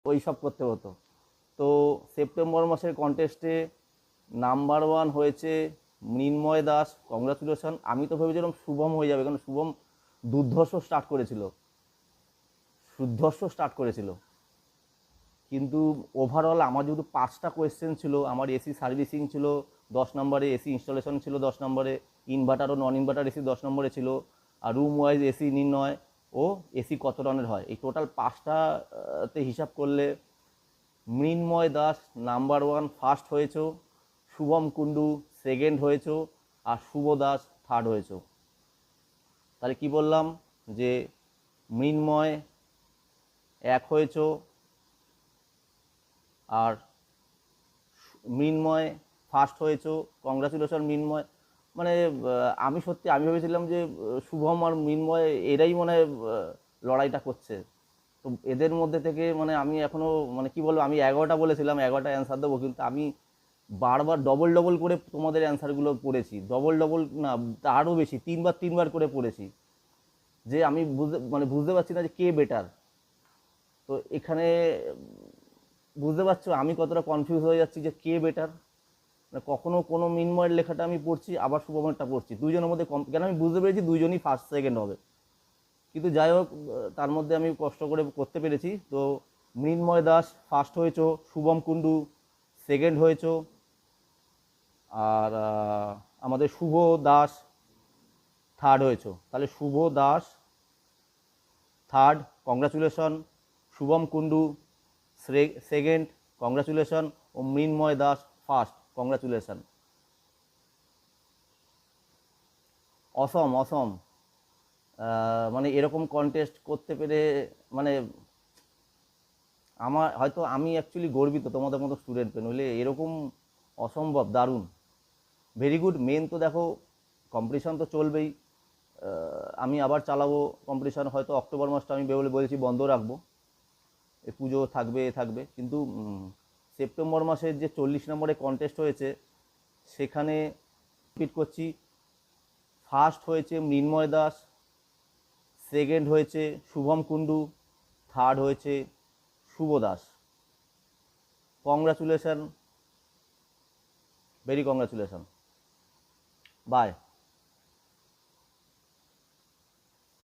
ওই সব করতে হতো। তো সেপ্টেম্বর মাসের কন্টেস্টে নাম্বার 1 হয়েছে মৃন্ময় দাস, কংগ্রাচুলেশন। আমি তো ভেবেছিলাম শুভম হয়ে যাবে, কারণ শুভম দুর্ধর্ষ স্টার্ট করেছিল, কিন্তু ওভারঅল আমার যেহেতু 5টা কোয়েশ্চেন ছিল, আমার এসি সার্ভিসিং ছিল 10 নম্বরে, এসি ইনস্টলেশন ছিল 10 নম্বরে, ইনভার্টার ও নন ইনভার্টার এসি 10 নম্বরে ছিল, আর রুম ওয়াইজ এসি নির্ণয় ও এসি কত রানের হয়, এই টোটাল 5টাতে হিসাব করলে মৃন্ময় দাস নাম্বার 1 ফার্স্ট হয়েছ, শুভম কুণ্ডু সেকেন্ড হয়েছ, আর শুভ দাস থার্ড হয়েছ। তাহলে কি বললাম, যে মৃন্ময় 1 হয়েছ, আর মৃন্ময় ফার্স্ট হয়েছো, কংগ্রাচুলেশন মৃন্ময়। মানে আমি ভেবেছিলাম যে শুভম আর মৃন্ময় এরাই মনে হয় লড়াইটা করছে। তো এদের মধ্যে থেকে মানে আমি এখনও মানে কি বলবো, আমি 11টা বলেছিলাম, 11টা অ্যান্সার দেবো, কিন্তু আমি বারবার ডবল ডবল করে তোমাদের অ্যান্সারগুলো পড়েছি, ডবল ডবল না, আরও বেশি, তিনবার করে পড়েছি, যে আমি বুঝতে পারছি না যে কে বেটার। তো এখানে বুঝতে পারছো আমি কতটা কনফিউজ হয়ে যাচ্ছি যে কে বেটার। মানে কখনো কোনো মৃন্ময়ের লেখাটা আমি পড়ছি, আবার শুভমেরটা পড়ছি, দুইজনের মধ্যে কেন আমি বুঝতে পেরেছি দুইজনই ফার্স্ট সেকেন্ড হবে। কিন্তু যাই হোক, তার মধ্যে আমি কষ্ট করে করতে পেরেছি। তো মৃন্ময় দাস ফার্স্ট হয়েছো, শুভম কুণ্ডু সেকেন্ড হয়েছো, আর আমাদের শুভ দাস থার্ড হয়েছো। তাহলে Shubho Das third, congratulation. Shubham Kundu second, congratulation. ও Mrinmoy Das first, congratulation. Awesome awesome. মানে এরকম কন্টেস্ট করতে পেরে মানে আমার হয়তো আমি অ্যাকচুয়ালি গর্বিত তোমাদের মতো স্টুডেন্ট পেয়ে, নইলে এরকম অসম্ভব দারুণ। Very good. মেন তো দেখো, কম্পিটিশন তো চলবেই। আমি আবার চালাবো কম্পিটিশান, হয়তো অক্টোবর মাসটা আমি বলেছি বন্ধ রাখবো, এই পুজো থাকবে থাকবে, কিন্তু সেপ্টেম্বর মাসের যে 40 নম্বরে কন্টেস্ট হয়েছে সেখানে রিপিট করছি, ফার্স্ট হয়েছে মৃন্ময় দাস, সেকেন্ড হয়েছে শুভম কুণ্ডু, থার্ড হয়েছে Shubho Das. Congratulation, very congratulation. By.